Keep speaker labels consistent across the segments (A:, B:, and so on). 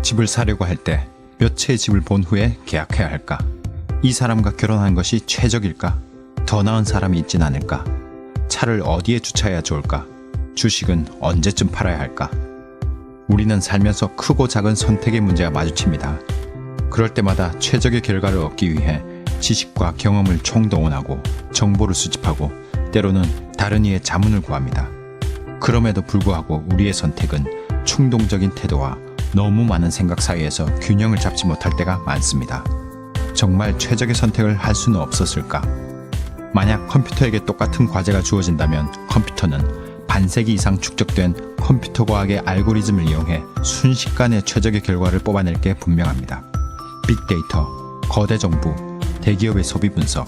A: 집을 사려고 할 때 몇 채의 집을 본 후에 계약해야 할까? 이 사람과 결혼하는 것이 최적일까? 더 나은 사람이 있진 않을까? 차를 어디에 주차해야 좋을까? 주식은 언제쯤 팔아야 할까? 우리는 살면서 크고 작은 선택의 문제와 마주칩니다. 그럴 때마다 최적의 결과를 얻기 위해 지식과 경험을 총동원하고 정보를 수집하고 때로는 다른 이의 자문을 구합니다. 그럼에도 불구하고 우리의 선택은 충동적인 태도와 너무 많은 생각 사이에서 균형을 잡지 못할 때가 많습니다. 정말 최적의 선택을 할 수는 없었을까? 만약 컴퓨터에게 똑같은 과제가 주어진다면 컴퓨터는 반세기 이상 축적된 컴퓨터 과학의 알고리즘을 이용해 순식간에 최적의 결과를 뽑아낼 게 분명합니다. 빅데이터, 거대 정부, 대기업의 소비 분석,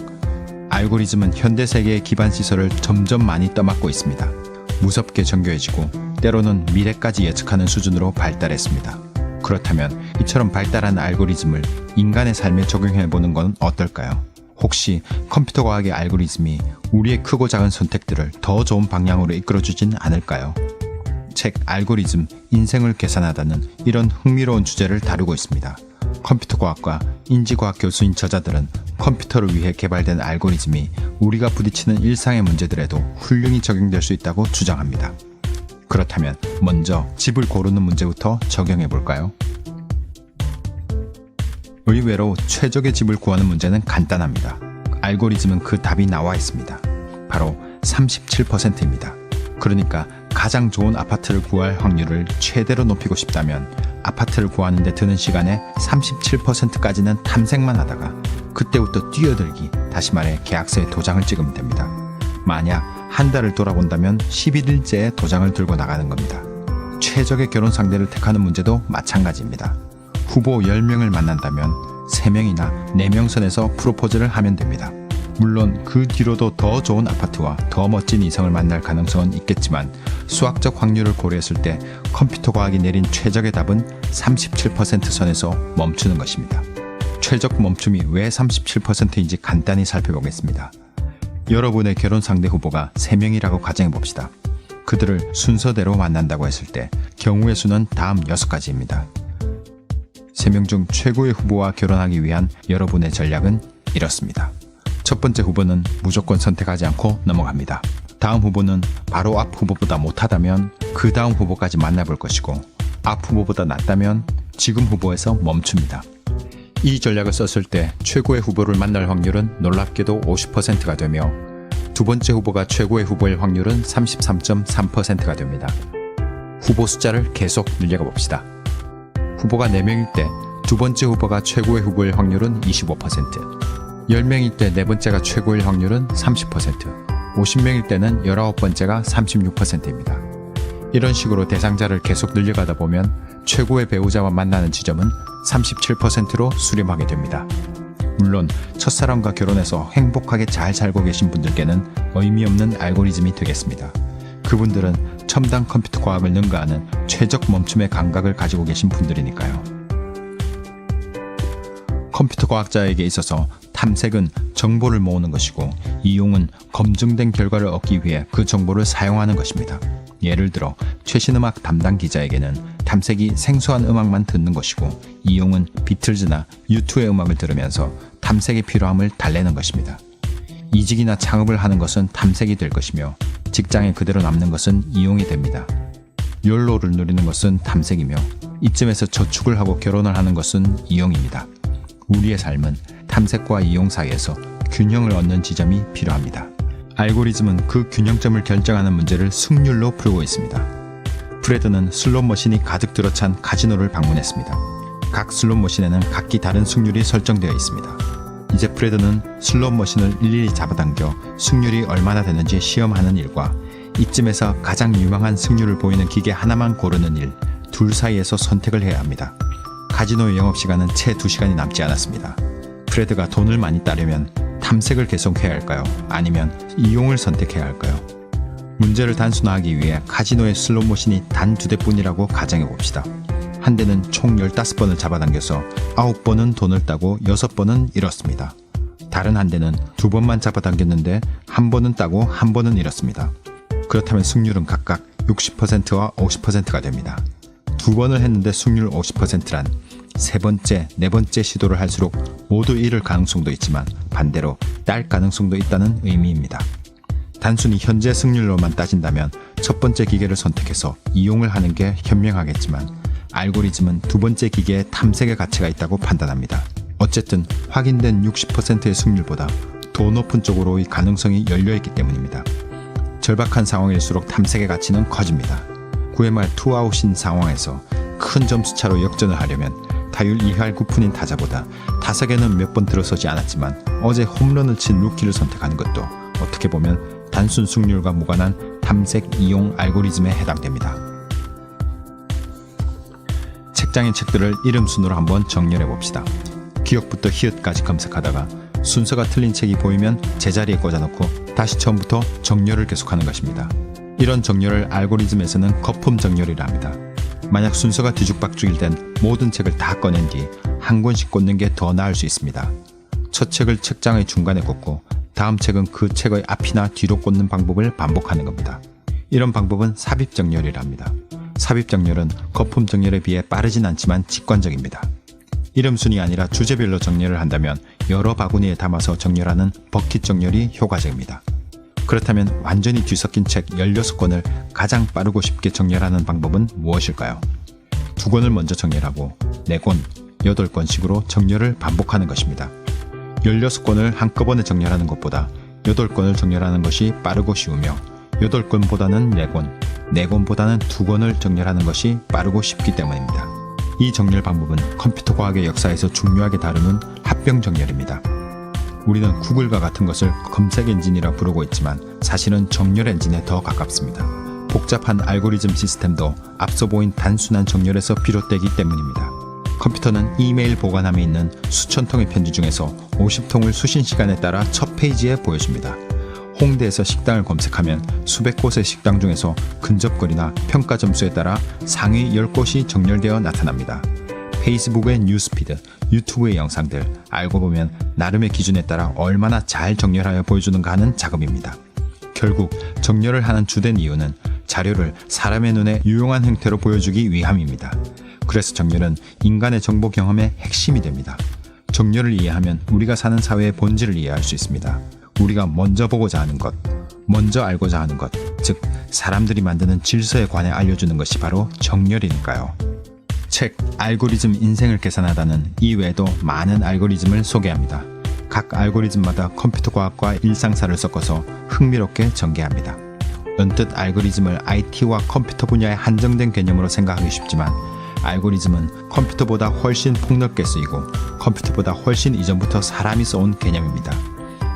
A: 알고리즘은 현대 세계의 기반 시설을 점점 많이 떠맡고 있습니다. 무섭게 정교해지고 때로는 미래까지 예측하는 수준으로 발달했습니다. 그렇다면 이처럼 발달한 알고리즘을 인간의 삶에 적용해보는 건 어떨까요? 혹시 컴퓨터 과학의 알고리즘이 우리의 크고 작은 선택들을 더 좋은 방향으로 이끌어주진 않을까요? 책 알고리즘, 인생을 계산하다는 이런 흥미로운 주제를 다루고 있습니다. 컴퓨터 과학과 인지과학 교수인 저자들은 컴퓨터를 위해 개발된 알고리즘이 우리가 부딪히는 일상의 문제들에도 훌륭히 적용될 수 있다고 주장합니다. 그렇다면 먼저 집을 고르는 문제부터 적용해 볼까요? 의외로 최적의 집을 구하는 문제는 간단합니다. 알고리즘은 그 답이 나와 있습니다. 바로 37%입니다. 그러니까 가장 좋은 아파트를 구할 확률을 최대로 높이고 싶다면 아파트를 구하는 데 드는 시간의 37%까지는 탐색만 하다가 그때부터 뛰어들기, 다시 말해 계약서에 도장을 찍으면 됩니다. 만약 한 달을 돌아본다면 11일째에 도장을 들고 나가는 겁니다. 최적의 결혼 상대를 택하는 문제도 마찬가지입니다. 후보 10명을 만난다면 3명이나 4명 선에서 프로포즈를 하면 됩니다. 물론 그 뒤로도 더 좋은 아파트와 더 멋진 이성을 만날 가능성은 있겠지만 수학적 확률을 고려했을 때 컴퓨터 과학이 내린 최적의 답은 37% 선에서 멈추는 것입니다. 최적 멈춤이 왜 37%인지 간단히 살펴보겠습니다. 여러분의 결혼 상대 후보가 3명이라고 가정해봅시다. 그들을 순서대로 만난다고 했을 때 경우의 수는 다음 6가지입니다. 3명 중 최고의 후보와 결혼하기 위한 여러분의 전략은 이렇습니다. 첫 번째 후보는 무조건 선택하지 않고 넘어갑니다. 다음 후보는 바로 앞 후보보다 못하다면 그 다음 후보까지 만나볼 것이고 앞 후보보다 낫다면 지금 후보에서 멈춥니다. 이 전략을 썼을 때 최고의 후보를 만날 확률은 놀랍게도 50%가 되며 두 번째 후보가 최고의 후보일 확률은 33.3%가 됩니다. 후보 숫자를 계속 늘려가 봅시다. 후보가 4명일 때 두 번째 후보가 최고의 후보일 확률은 25%, 10명일 때 네 번째가 최고일 확률은 30%, 50명일 때는 19번째가 36%입니다. 이런 식으로 대상자를 계속 늘려가다 보면 최고의 배우자와 만나는 지점은 37%로 수렴하게 됩니다. 물론 첫사랑과 결혼해서 행복하게 잘 살고 계신 분들께는 의미 없는 알고리즘이 되겠습니다. 그분들은 첨단 컴퓨터 과학을 능가하는 최적 멈춤의 감각을 가지고 계신 분들이니까요. 컴퓨터 과학자에게 있어서 탐색은 정보를 모으는 것이고 이용은 검증된 결과를 얻기 위해 그 정보를 사용하는 것입니다. 예를 들어 최신 음악 담당 기자에게는 탐색이 생소한 음악만 듣는 것이고 이용은 비틀즈나 U2의 음악을 들으면서 탐색의 필요함을 달래는 것입니다. 이직이나 창업을 하는 것은 탐색이 될 것이며 직장에 그대로 남는 것은 이용이 됩니다. 욜로를 누리는 것은 탐색이며 이쯤에서 저축을 하고 결혼을 하는 것은 이용입니다. 우리의 삶은 탐색과 이용 사이에서 균형을 얻는 지점이 필요합니다. 알고리즘은 그 균형점을 결정하는 문제를 승률로 풀고 있습니다. 프레드는 슬롯머신이 가득 들어찬 카지노를 방문했습니다. 각 슬롯머신에는 각기 다른 승률이 설정되어 있습니다. 이제 프레드는 슬롯머신을 일일이 잡아당겨 승률이 얼마나 되는지 시험하는 일과 이쯤에서 가장 유망한 승률을 보이는 기계 하나만 고르는 일, 둘 사이에서 선택을 해야 합니다. 카지노의 영업시간은 채 2시간이 남지 않았습니다. 프레드가 돈을 많이 따려면 탐색을 계속해야 할까요? 아니면 이용을 선택해야 할까요? 문제를 단순화하기 위해 카지노의 슬롯머신이 단 2대뿐이라고 가정해봅시다. 한 대는 총 15번을 잡아당겨서 9번은 돈을 따고 6번은 잃었습니다. 다른 한 대는 2번만 잡아당겼는데 1번은 따고 1번은 잃었습니다. 그렇다면 승률은 각각 60%와 50%가 됩니다. 2번을 했는데 승률 50%란 세 번째, 네 번째 시도를 할수록 모두 잃을 가능성도 있지만 반대로 딸 가능성도 있다는 의미입니다. 단순히 현재 승률로만 따진다면 첫 번째 기계를 선택해서 이용을 하는 게 현명하겠지만 알고리즘은 두 번째 기계에 탐색의 가치가 있다고 판단합니다. 어쨌든 확인된 60%의 승률보다 더 높은 쪽으로의 가능성이 열려있기 때문입니다. 절박한 상황일수록 탐색의 가치는 커집니다. 9회 말 투아웃인 상황에서 큰 점수차로 역전을 하려면 타율 2할 9푼인 타자보다 타석에는 몇 번 들어서지 않았지만 어제 홈런을 친 루키를 선택하는 것도 어떻게 보면 단순 승률과 무관한 탐색 이용 알고리즘에 해당됩니다. 책장의 책들을 이름 순으로 한번 정렬해 봅시다. 기억부터 히읗까지 검색하다가 순서가 틀린 책이 보이면 제자리에 꽂아놓고 다시 처음부터 정렬을 계속하는 것입니다. 이런 정렬을 알고리즘에서는 거품 정렬이라 합니다. 만약 순서가 뒤죽박죽일 땐 모든 책을 다 꺼낸 뒤 한 권씩 꽂는 게 더 나을 수 있습니다. 첫 책을 책장의 중간에 꽂고 다음 책은 그 책의 앞이나 뒤로 꽂는 방법을 반복하는 겁니다. 이런 방법은 삽입 정렬이라 합니다. 삽입 정렬은 거품 정렬에 비해 빠르진 않지만 직관적입니다. 이름 순이 아니라 주제별로 정렬을 한다면 여러 바구니에 담아서 정렬하는 버킷 정렬이 효과적입니다. 그렇다면 완전히 뒤섞인 책 16권을 가장 빠르고 쉽게 정렬하는 방법은 무엇일까요? 2권을 먼저 정렬하고 4권, 8권씩으로 정렬을 반복하는 것입니다. 16권을 한꺼번에 정렬하는 것보다 8권을 정렬하는 것이 빠르고 쉬우며 8권보다는 4권, 4권보다는 2권을 정렬하는 것이 빠르고 쉽기 때문입니다. 이 정렬 방법은 컴퓨터 과학의 역사에서 중요하게 다루는 합병 정렬입니다. 우리는 구글과 같은 것을 검색 엔진이라 부르고 있지만 사실은 정렬 엔진에 더 가깝습니다. 복잡한 알고리즘 시스템도 앞서 보인 단순한 정렬에서 비롯되기 때문입니다. 컴퓨터는 이메일 보관함에 있는 수천 통의 편지 중에서 50통을 수신 시간에 따라 첫 페이지에 보여줍니다. 홍대에서 식당을 검색하면 수백 곳의 식당 중에서 근접거리나 평가 점수에 따라 상위 10곳이 정렬되어 나타납니다. 페이스북의 뉴스피드, 유튜브의 영상들, 알고 보면 나름의 기준에 따라 얼마나 잘 정렬하여 보여주는가 하는 작업입니다. 결국 정렬을 하는 주된 이유는 자료를 사람의 눈에 유용한 형태로 보여주기 위함입니다. 그래서 정렬은 인간의 정보 경험의 핵심이 됩니다. 정렬을 이해하면 우리가 사는 사회의 본질을 이해할 수 있습니다. 우리가 먼저 보고자 하는 것, 먼저 알고자 하는 것, 즉 사람들이 만드는 질서에 관해 알려주는 것이 바로 정렬이니까요. 책 알고리즘 인생을 계산하다는 이외에도 많은 알고리즘을 소개합니다. 각 알고리즘마다 컴퓨터 과학과 일상사를 섞어서 흥미롭게 전개합니다. 언뜻 알고리즘을 IT와 컴퓨터 분야에 한정된 개념으로 생각하기 쉽지만 알고리즘은 컴퓨터보다 훨씬 폭넓게 쓰이고 컴퓨터보다 훨씬 이전부터 사람이 써온 개념입니다.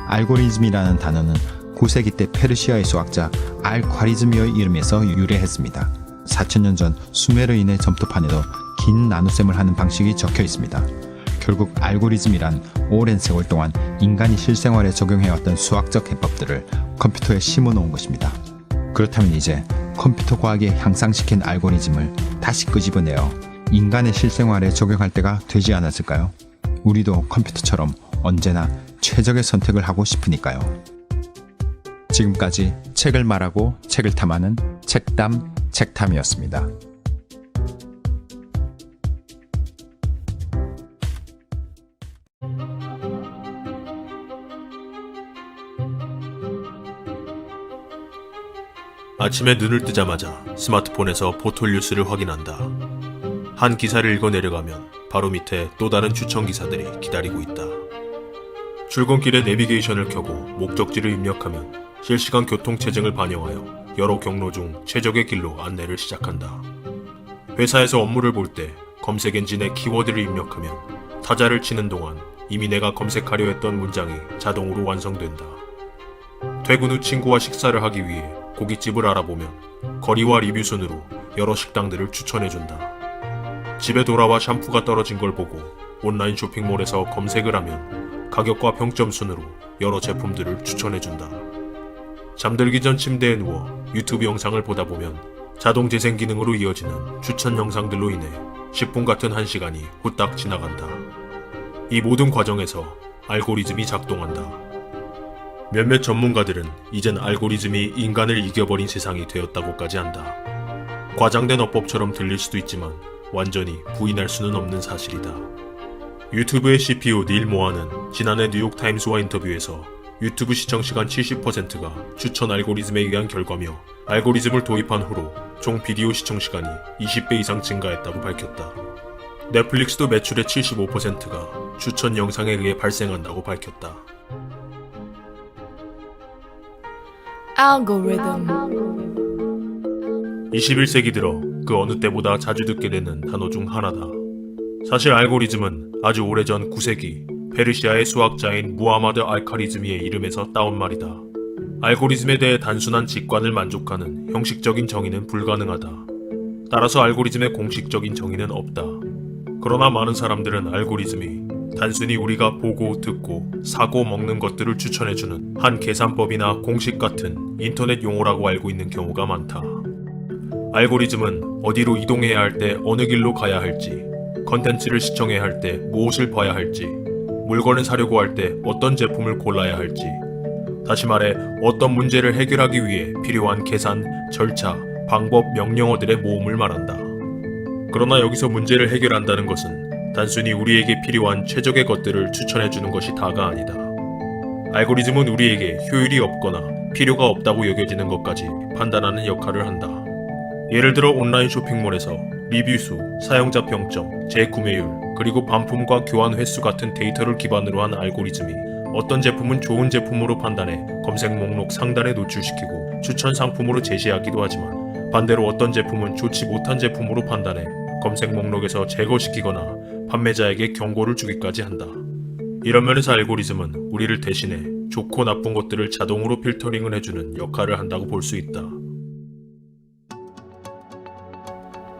A: 알고리즘이라는 단어는 9세기 때 페르시아의 수학자 알콰리즘의 이름에서 유래했습니다. 4000년 전 수메르인의 점토판에도 긴 나눗셈을 하는 방식이 적혀 있습니다. 결국 알고리즘이란 오랜 세월 동안 인간이 실생활에 적용해왔던 수학적 해법들을 컴퓨터에 심어놓은 것입니다. 그렇다면 이제 컴퓨터 과학이 향상시킨 알고리즘을 다시 끄집어내어 인간의 실생활에 적용할 때가 되지 않았을까요? 우리도 컴퓨터처럼 언제나 최적의 선택을 하고 싶으니까요. 지금까지 책을 말하고 책을 탐하는 책담 책탐이었습니다.
B: 아침에 눈을 뜨자마자 스마트폰에서 포털 뉴스를 확인한다. 한 기사를 읽어 내려가면 바로 밑에 또 다른 추천 기사들이 기다리고 있다. 출근길에 내비게이션을 켜고 목적지를 입력하면 실시간 교통 체증을 반영하여 여러 경로 중 최적의 길로 안내를 시작한다. 회사에서 업무를 볼 때 검색 엔진에 키워드를 입력하면 타자를 치는 동안 이미 내가 검색하려 했던 문장이 자동으로 완성된다. 퇴근 후 친구와 식사를 하기 위해 고깃집을 알아보면 거리와 리뷰 순으로 여러 식당들을 추천해준다. 집에 돌아와 샴푸가 떨어진 걸 보고 온라인 쇼핑몰에서 검색을 하면 가격과 평점 순으로 여러 제품들을 추천해준다. 잠들기 전 침대에 누워 유튜브 영상을 보다 보면 자동 재생 기능으로 이어지는 추천 영상들로 인해 10분 같은 1시간이 후딱 지나간다. 이 모든 과정에서 알고리즘이 작동한다. 몇몇 전문가들은 이젠 알고리즘이 인간을 이겨버린 세상이 되었다고까지 한다. 과장된 어법처럼 들릴 수도 있지만 완전히 부인할 수는 없는 사실이다. 유튜브의 CEO 닐 모아는 지난해 뉴욕타임스와 인터뷰에서 유튜브 시청시간 70%가 추천 알고리즘에 의한 결과며 알고리즘을 도입한 후로 총 비디오 시청시간이 20배 이상 증가했다고 밝혔다. 넷플릭스도 매출의 75%가 추천 영상에 의해 발생한다고 밝혔다.
C: algorithm,
B: 21세기 들어 그 어느 때보다 자주 듣게 되는 단어 중 하나다. 사실 알고리즘은 아주 오래전 9세기 페르시아의 수학자인 무하마드 알카리즈미의 이름에서 따온 말이다. 알고리즘에 대해 단순한 직관을 만족하는 형식적인 정의는 불가능하다. 따라서 알고리즘의 공식적인 정의는 없다. 그러나 많은 사람들은 알고리즘이 단순히 우리가 보고 듣고 사고 먹는 것들을 추천해주는 한 계산법이나 공식 같은 인터넷 용어라고 알고 있는 경우가 많다. 알고리즘은 어디로 이동해야 할 때 어느 길로 가야 할지, 컨텐츠를 시청해야 할 때 무엇을 봐야 할지, 물건을 사려고 할 때 어떤 제품을 골라야 할지, 다시 말해 어떤 문제를 해결하기 위해 필요한 계산, 절차, 방법, 명령어들의 모음을 말한다. 그러나 여기서 문제를 해결한다는 것은 단순히 우리에게 필요한 최적의 것들을 추천해주는 것이 다가 아니다. 알고리즘은 우리에게 효율이 없거나 필요가 없다고 여겨지는 것까지 판단하는 역할을 한다. 예를 들어 온라인 쇼핑몰에서 리뷰수, 사용자 평점, 재구매율, 그리고 반품과 교환 횟수 같은 데이터를 기반으로 한 알고리즘이 어떤 제품은 좋은 제품으로 판단해 검색 목록 상단에 노출시키고 추천 상품으로 제시하기도 하지만 반대로 어떤 제품은 좋지 못한 제품으로 판단해 검색 목록에서 제거시키거나 판매자에게 경고를 주기까지 한다. 이런 면에서 알고리즘은 우리를 대신해 좋고 나쁜 것들을 자동으로 필터링을 해주는 역할을 한다고 볼 수 있다.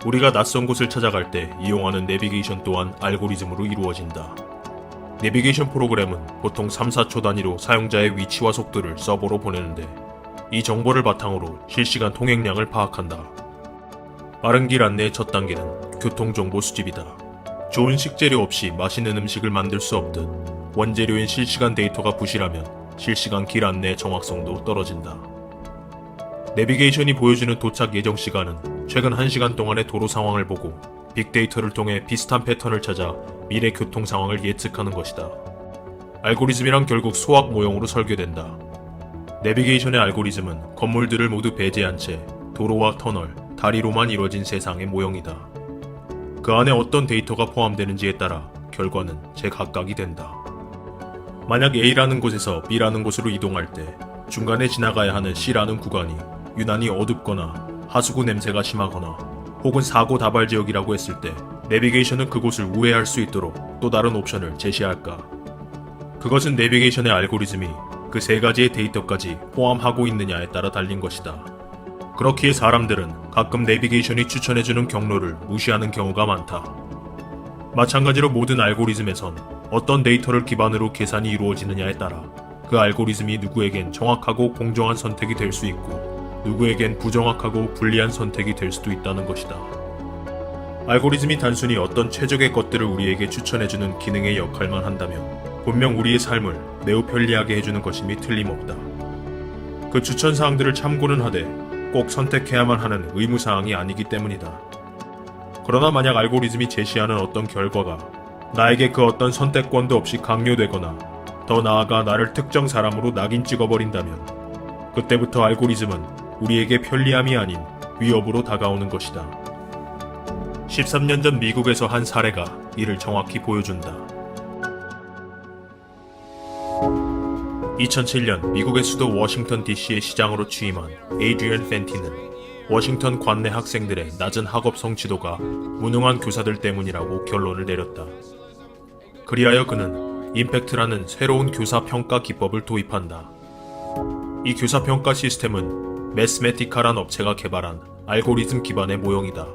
B: 우리가 낯선 곳을 찾아갈 때 이용하는 내비게이션 또한 알고리즘으로 이루어진다. 내비게이션 프로그램은 보통 3-4초 단위로 사용자의 위치와 속도를 서버로 보내는데 이 정보를 바탕으로 실시간 통행량을 파악한다. 빠른 길 안내의 첫 단계는 교통정보 수집이다. 좋은 식재료 없이 맛있는 음식을 만들 수 없듯 원재료인 실시간 데이터가 부실하면 실시간 길 안내의 정확성도 떨어진다. 내비게이션이 보여주는 도착 예정 시간은 최근 1시간 동안의 도로 상황을 보고 빅데이터를 통해 비슷한 패턴을 찾아 미래 교통 상황을 예측하는 것이다. 알고리즘이란 결국 수학 모형으로 설계된다. 내비게이션의 알고리즘은 건물들을 모두 배제한 채 도로와 터널, 다리로만 이루어진 세상의 모형이다. 그 안에 어떤 데이터가 포함되는지에 따라 결과는 제각각이 된다. 만약 A라는 곳에서 B라는 곳으로 이동할 때 중간에 지나가야 하는 C라는 구간이 유난히 어둡거나 하수구 냄새가 심하거나 혹은 사고 다발 지역이라고 했을 때 내비게이션은 그곳을 우회할 수 있도록 또 다른 옵션을 제시할까? 그것은 내비게이션의 알고리즘이 그 세 가지의 데이터까지 포함하고 있느냐에 따라 달린 것이다. 그렇기에 사람들은 가끔 내비게이션이 추천해주는 경로를 무시하는 경우가 많다. 마찬가지로 모든 알고리즘에선 어떤 데이터를 기반으로 계산이 이루어지느냐에 따라 그 알고리즘이 누구에겐 정확하고 공정한 선택이 될 수 있고 누구에겐 부정확하고 불리한 선택이 될 수도 있다는 것이다. 알고리즘이 단순히 어떤 최적의 것들을 우리에게 추천해주는 기능의 역할만 한다면 분명 우리의 삶을 매우 편리하게 해주는 것임이 틀림없다. 그 추천사항들을 참고는 하되 꼭 선택해야만 하는 의무사항이 아니기 때문이다. 그러나 만약 알고리즘이 제시하는 어떤 결과가 나에게 그 어떤 선택권도 없이 강요되거나 더 나아가 나를 특정 사람으로 낙인 찍어버린다면 그때부터 알고리즘은 우리에게 편리함이 아닌 위협으로 다가오는 것이다. 13년 전 미국에서 한 사례가 이를 정확히 보여준다. 2007년 미국의 수도 워싱턴 DC의 시장으로 취임한 에이드리언 펜티는 워싱턴 관내 학생들의 낮은 학업 성취도가 무능한 교사들 때문이라고 결론을 내렸다. 그리하여 그는 임팩트라는 새로운 교사 평가 기법을 도입한다. 이 교사 평가 시스템은 매스메티카란 업체가 개발한 알고리즘 기반의 모형이다.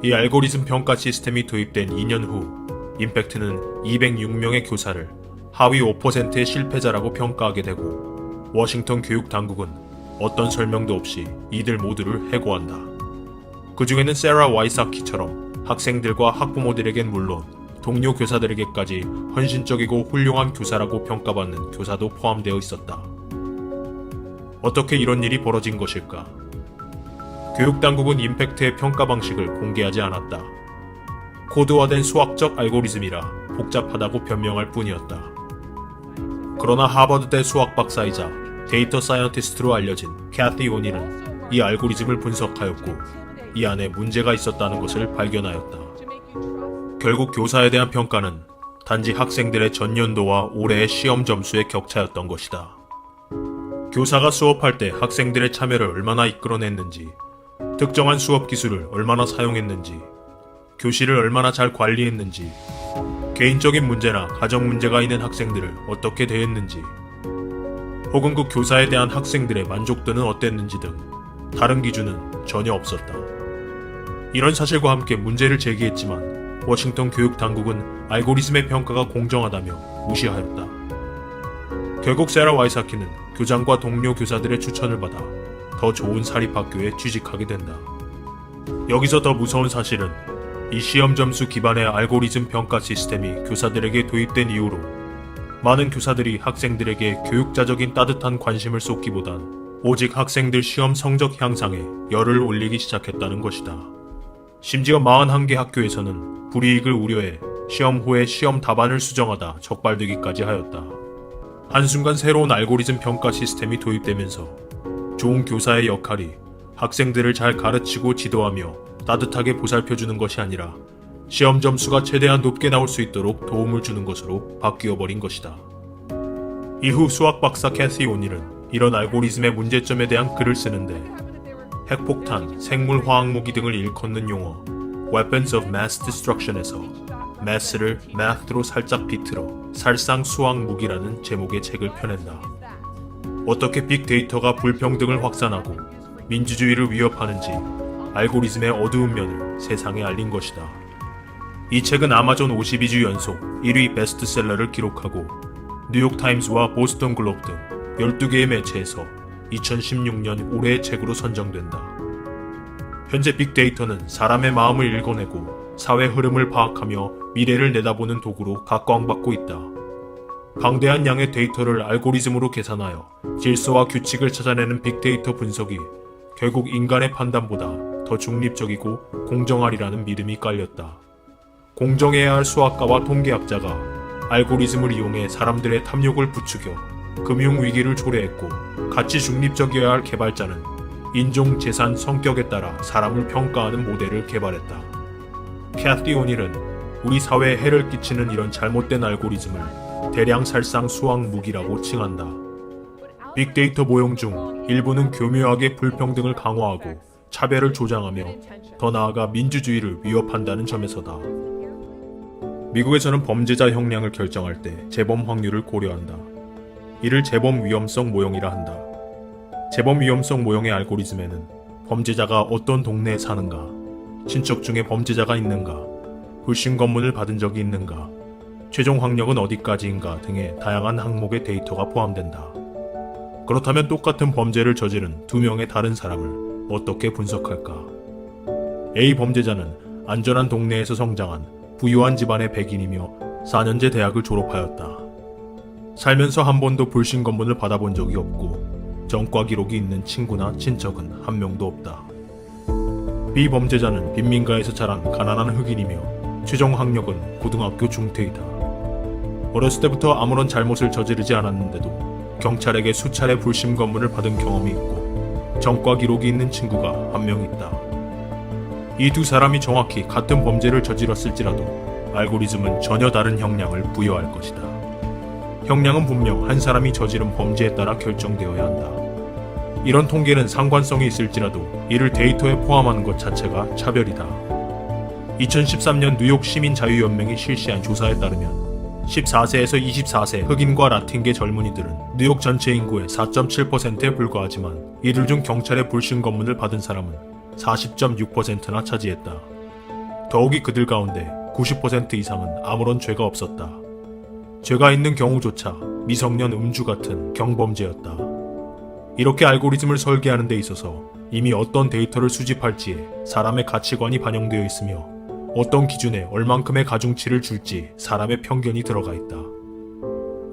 B: 이 알고리즘 평가 시스템이 도입된 2년 후 임팩트는 206명의 교사를 하위 5%의 실패자라고 평가하게 되고 워싱턴 교육 당국은 어떤 설명도 없이 이들 모두를 해고한다. 그 중에는 세라 와이사키처럼 학생들과 학부모들에겐 물론 동료 교사들에게까지 헌신적이고 훌륭한 교사라고 평가받는 교사도 포함되어 있었다. 어떻게 이런 일이 벌어진 것일까? 교육당국은 임팩트의 평가 방식을 공개하지 않았다. 코드화된 수학적 알고리즘이라 복잡하다고 변명할 뿐이었다. 그러나 하버드대 수학 박사이자 데이터 사이언티스트로 알려진 캐티 오닐은 이 알고리즘을 분석하였고 이 안에 문제가 있었다는 것을 발견하였다. 결국 교사에 대한 평가는 단지 학생들의 전년도와 올해의 시험 점수의 격차였던 것이다. 교사가 수업할 때 학생들의 참여를 얼마나 이끌어냈는지, 특정한 수업 기술을 얼마나 사용했는지, 교실을 얼마나 잘 관리했는지, 개인적인 문제나 가정 문제가 있는 학생들을 어떻게 대했는지, 혹은 그 교사에 대한 학생들의 만족도는 어땠는지 등 다른 기준은 전혀 없었다. 이런 사실과 함께 문제를 제기했지만 워싱턴 교육 당국은 알고리즘의 평가가 공정하다며 무시하였다. 결국 세라 와이사키는 교장과 동료 교사들의 추천을 받아 더 좋은 사립학교에 취직하게 된다. 여기서 더 무서운 사실은 이 시험 점수 기반의 알고리즘 평가 시스템이 교사들에게 도입된 이후로 많은 교사들이 학생들에게 교육자적인 따뜻한 관심을 쏟기보단 오직 학생들 시험 성적 향상에 열을 올리기 시작했다는 것이다. 심지어 41개 학교에서는 불이익을 우려해 시험 후에 시험 답안을 수정하다 적발되기까지 하였다. 한순간 새로운 알고리즘 평가 시스템이 도입되면서 좋은 교사의 역할이 학생들을 잘 가르치고 지도하며 따뜻하게 보살펴주는 것이 아니라 시험 점수가 최대한 높게 나올 수 있도록 도움을 주는 것으로 바뀌어버린 것이다. 이후 수학 박사 캐시 오닐은 이런 알고리즘의 문제점에 대한 글을 쓰는데 핵폭탄, 생물화학무기 등을 일컫는 용어 Weapons of Mass Destruction에서 mass를 math로 살짝 비틀어 살상 수학무기라는 제목의 책을 펴낸다. 어떻게 빅데이터가 불평등을 확산하고 민주주의를 위협하는지 알고리즘의 어두운 면을 세상에 알린 것이다. 이 책은 아마존 52주 연속 1위 베스트셀러를 기록하고 뉴욕타임스와 보스턴 글로브 등 12개의 매체에서 2016년 올해의 책으로 선정된다. 현재 빅데이터는 사람의 마음을 읽어내고 사회 흐름을 파악하며 미래를 내다보는 도구로 각광받고 있다. 방대한 양의 데이터를 알고리즘으로 계산하여 질서와 규칙을 찾아내는 빅데이터 분석이 결국 인간의 판단보다 더 중립적이고 공정하리라는 믿음이 깔렸다. 공정해야 할 수학가와 통계학자가 알고리즘을 이용해 사람들의 탐욕을 부추겨 금융위기를 초래했고 가치 중립적이어야 할 개발자는 인종, 재산, 성격에 따라 사람을 평가하는 모델을 개발했다. 캐티 오닐은 우리 사회에 해를 끼치는 이런 잘못된 알고리즘을 대량 살상 수학 무기라고 칭한다. 빅데이터 모형 중 일부는 교묘하게 불평등을 강화하고 차별을 조장하며 더 나아가 민주주의를 위협한다는 점에서다. 미국에서는 범죄자 형량을 결정할 때 재범 확률을 고려한다. 이를 재범 위험성 모형이라 한다. 재범 위험성 모형의 알고리즘에는 범죄자가 어떤 동네에 사는가, 친척 중에 범죄자가 있는가, 불신 검문을 받은 적이 있는가, 최종 학력은 어디까지인가 등의 다양한 항목의 데이터가 포함된다. 그렇다면 똑같은 범죄를 저지른 두 명의 다른 사람을 어떻게 분석할까? A 범죄자는 안전한 동네에서 성장한 부유한 집안의 백인이며 4년제 대학을 졸업하였다. 살면서 한 번도 불신 검문을 받아본 적이 없고 전과 기록이 있는 친구나 친척은 한 명도 없다. B 범죄자는 빈민가에서 자란 가난한 흑인이며 최종 학력은 고등학교 중퇴이다. 어렸을 때부터 아무런 잘못을 저지르지 않았는데도 경찰에게 수차례 불심 검문을 받은 경험이 있고 전과 기록이 있는 친구가 한 명 있다. 이 두 사람이 정확히 같은 범죄를 저질렀을지라도 알고리즘은 전혀 다른 형량을 부여할 것이다. 형량은 분명 한 사람이 저지른 범죄에 따라 결정되어야 한다. 이런 통계는 상관성이 있을지라도 이를 데이터에 포함하는 것 자체가 차별이다. 2013년 뉴욕 시민자유연맹이 실시한 조사에 따르면 14세에서 24세 흑인과 라틴계 젊은이들은 뉴욕 전체 인구의 4.7%에 불과하지만 이들 중 경찰의 불신 검문을 받은 사람은 40.6%나 차지했다. 더욱이 그들 가운데 90% 이상은 아무런 죄가 없었다. 죄가 있는 경우조차 미성년 음주 같은 경범죄였다. 이렇게 알고리즘을 설계하는 데 있어서 이미 어떤 데이터를 수집할지에 사람의 가치관이 반영되어 있으며 어떤 기준에 얼만큼의 가중치를 줄지 사람의 편견이 들어가 있다.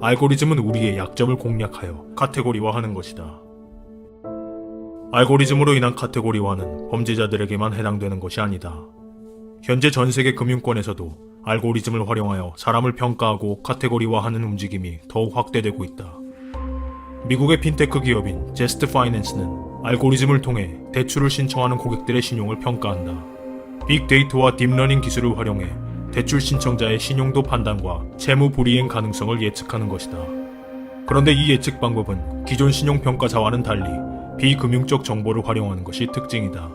B: 알고리즘은 우리의 약점을 공략하여 카테고리화하는 것이다. 알고리즘으로 인한 카테고리화는 범죄자들에게만 해당되는 것이 아니다. 현재 전 세계 금융권에서도 알고리즘을 활용하여 사람을 평가하고 카테고리화하는 움직임이 더욱 확대되고 있다. 미국의 핀테크 기업인 제스트 파이낸스는 알고리즘을 통해 대출을 신청하는 고객들의 신용을 평가한다. 빅데이터와 딥러닝 기술을 활용해 대출 신청자의 신용도 판단과 채무 불이행 가능성을 예측하는 것이다. 그런데 이 예측 방법은 기존 신용평가사와는 달리 비금융적 정보를 활용하는 것이 특징이다.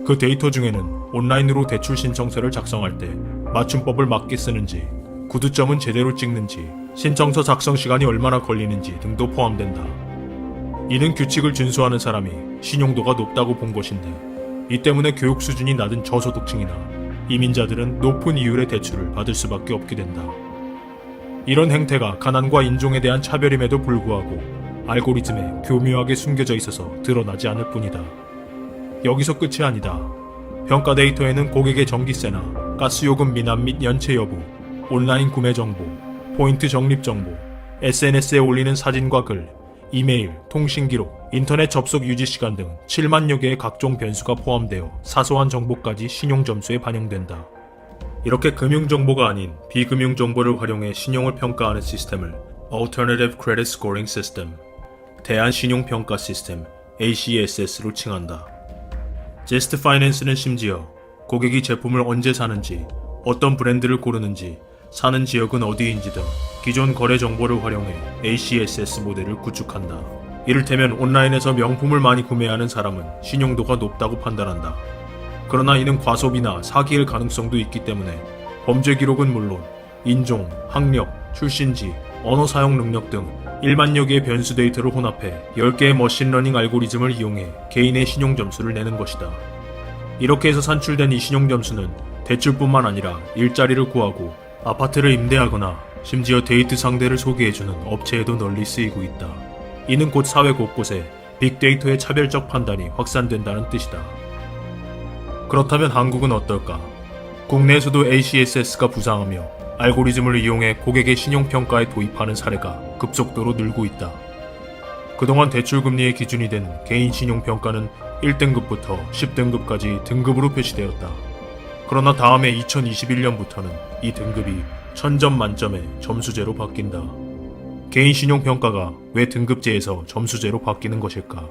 B: 그 데이터 중에는 온라인으로 대출 신청서를 작성할 때 맞춤법을 맞게 쓰는지, 구두점은 제대로 찍는지, 신청서 작성 시간이 얼마나 걸리는지 등도 포함된다. 이는 규칙을 준수하는 사람이 신용도가 높다고 본 것인데, 이 때문에 교육 수준이 낮은 저소득층이나 이민자들은 높은 이율의 대출을 받을 수밖에 없게 된다. 이런 행태가 가난과 인종에 대한 차별임에도 불구하고 알고리즘에 교묘하게 숨겨져 있어서 드러나지 않을 뿐이다. 여기서 끝이 아니다. 평가 데이터에는 고객의 전기세나 가스요금 미납 및 연체 여부, 온라인 구매 정보, 포인트 적립 정보, SNS에 올리는 사진과 글, 이메일, 통신 기록, 인터넷 접속 유지 시간 등 7만여 개의 각종 변수가 포함되어 사소한 정보까지 신용 점수에 반영된다. 이렇게 금융 정보가 아닌 비금융 정보를 활용해 신용을 평가하는 시스템을 Alternative Credit Scoring System, 대안 신용 평가 시스템 ACSS로 칭한다. 제스트 파이낸스는 심지어 고객이 제품을 언제 사는지, 어떤 브랜드를 고르는지, 사는 지역은 어디인지 등 기존 거래 정보를 활용해 ACSS 모델을 구축한다. 이를테면 온라인에서 명품을 많이 구매하는 사람은 신용도가 높다고 판단한다. 그러나 이는 과소비나 사기일 가능성도 있기 때문에 범죄 기록은 물론 인종, 학력, 출신지, 언어 사용 능력 등 1만여 개의 변수 데이터를 혼합해 10개의 머신러닝 알고리즘을 이용해 개인의 신용 점수를 내는 것이다. 이렇게 해서 산출된 이 신용 점수는 대출뿐만 아니라 일자리를 구하고 아파트를 임대하거나 심지어 데이트 상대를 소개해주는 업체에도 널리 쓰이고 있다. 이는 곧 사회 곳곳에 빅데이터의 차별적 판단이 확산된다는 뜻이다. 그렇다면 한국은 어떨까? 국내에서도 ACSS가 부상하며 알고리즘을 이용해 고객의 신용평가에 도입하는 사례가 급속도로 늘고 있다. 그동안 대출금리의 기준이 되는 개인 신용평가는 1등급부터 10등급까지 등급으로 표시되었다. 그러나 다음해 2021년부터는 이 등급이 1000점 만점에 점수제로 바뀐다. 개인 신용평가가 왜 등급제에서 점수제로 바뀌는 것일까?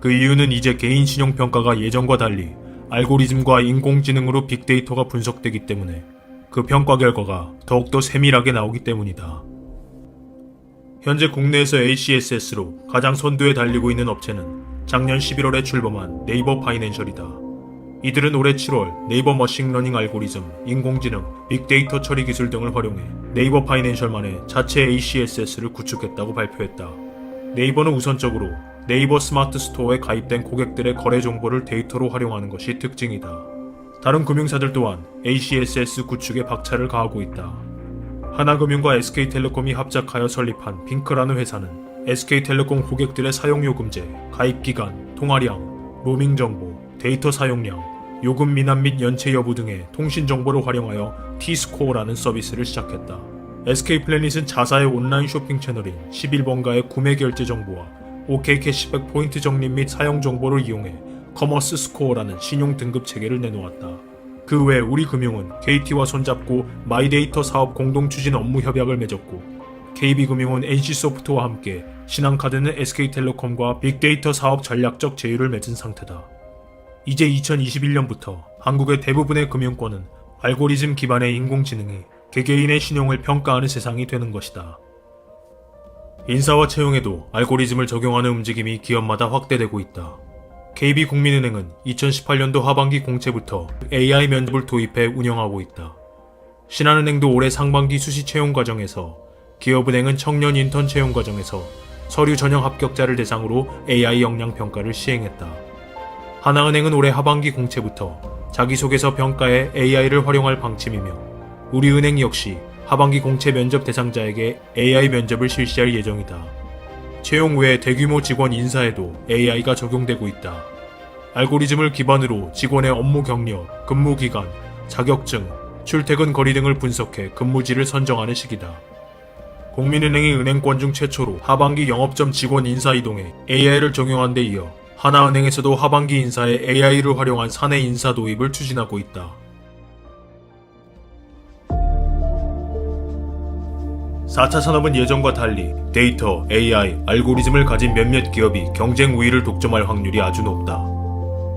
B: 그 이유는 이제 개인 신용평가가 예전과 달리 알고리즘과 인공지능으로 빅데이터가 분석되기 때문에 그 평가 결과가 더욱더 세밀하게 나오기 때문이다. 현재 국내에서 ACSS로 가장 선두에 달리고 있는 업체는 작년 11월에 출범한 네이버 파이낸셜이다. 이들은 올해 7월 네이버 머신러닝 알고리즘, 인공지능, 빅데이터 처리 기술 등을 활용해 네이버 파이낸셜만의 자체 ACSS를 구축했다고 발표했다. 네이버는 우선적으로 네이버 스마트 스토어에 가입된 고객들의 거래 정보를 데이터로 활용하는 것이 특징이다. 다른 금융사들 또한 ACSS 구축에 박차를 가하고 있다. 하나금융과 SK텔레콤이 합작하여 설립한 핑크라는 회사는 SK텔레콤 고객들의 사용요금제, 가입기간, 통화량, 로밍 정보, 데이터 사용량, 요금 미납 및 연체 여부 등의 통신 정보를 활용하여 T-스코어라는 서비스를 시작했다. SK플래닛은 자사의 온라인 쇼핑 채널인 11번가의 구매 결제 정보와 OK 캐시백 포인트 적립 및 사용 정보를 이용해 커머스 스코어라는 신용 등급 체계를 내놓았다. 그 외 우리금융은 KT와 손잡고 마이데이터 사업 공동 추진 업무 협약을 맺었고, KB금융은 NC소프트와 함께, 신한카드는 SK텔레콤과 빅데이터 사업 전략적 제휴를 맺은 상태다. 이제 2021년부터 한국의 대부분의 금융권은 알고리즘 기반의 인공지능이 개개인의 신용을 평가하는 세상이 되는 것이다. 인사와 채용에도 알고리즘을 적용하는 움직임이 기업마다 확대되고 있다. KB국민은행은 2018년도 하반기 공채부터 AI 면접을 도입해 운영하고 있다. 신한은행도 올해 상반기 수시 채용 과정에서, 기업은행은 청년 인턴 채용 과정에서 서류 전형 합격자를 대상으로 AI 역량 평가를 시행했다. 하나은행은 올해 하반기 공채부터 자기소개서 평가에 AI를 활용할 방침이며, 우리은행 역시 하반기 공채 면접 대상자에게 AI 면접을 실시할 예정이다. 채용 외에 대규모 직원 인사에도 AI가 적용되고 있다. 알고리즘을 기반으로 직원의 업무 경력, 근무 기간, 자격증, 출퇴근 거리 등을 분석해 근무지를 선정하는 시기다. 국민은행이 은행권 중 최초로 하반기 영업점 직원 인사 이동에 AI를 적용한 데 이어 하나은행에서도 하반기 인사에 AI를 활용한 사내 인사 도입을 추진하고 있다. 4차 산업은 예전과 달리 데이터, AI, 알고리즘을 가진 몇몇 기업이 경쟁 우위를 독점할 확률이 아주 높다.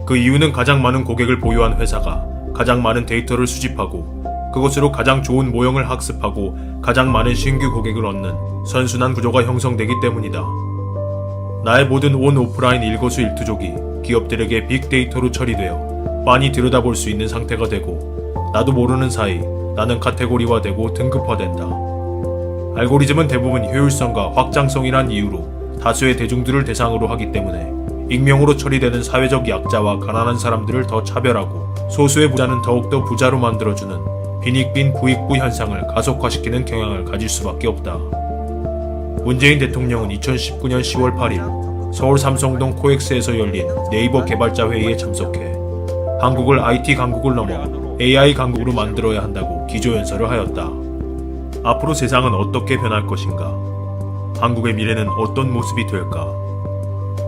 B: 그 이유는 가장 많은 고객을 보유한 회사가 가장 많은 데이터를 수집하고 그것으로 가장 좋은 모형을 학습하고 가장 많은 신규 고객을 얻는 선순환 구조가 형성되기 때문이다. 나의 모든 온 오프라인 일거수일투족이 기업들에게 빅데이터로 처리되어 빤히 들여다볼 수 있는 상태가 되고 나도 모르는 사이 나는 카테고리화되고 등급화된다. 알고리즘은 대부분 효율성과 확장성이란 이유로 다수의 대중들을 대상으로 하기 때문에 익명으로 처리되는 사회적 약자와 가난한 사람들을 더 차별하고 소수의 부자는 더욱더 부자로 만들어주는 빈익빈 부익부 현상을 가속화시키는 경향을 가질 수밖에 없다. 문재인 대통령은 2019년 10월 8일 서울 삼성동 코엑스에서 열린 네이버 개발자 회의에 참석해 한국을 IT 강국을 넘어 AI 강국으로 만들어야 한다고 기조연설을 하였다. 앞으로 세상은 어떻게 변할 것인가? 한국의 미래는 어떤 모습이 될까?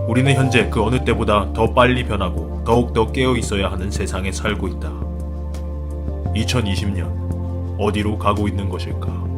B: 우리는 현재 그 어느 때보다 더 빨리 변하고 더욱더 깨어 있어야 하는 세상에 살고 있다. 2020년 어디로 가고 있는 것일까?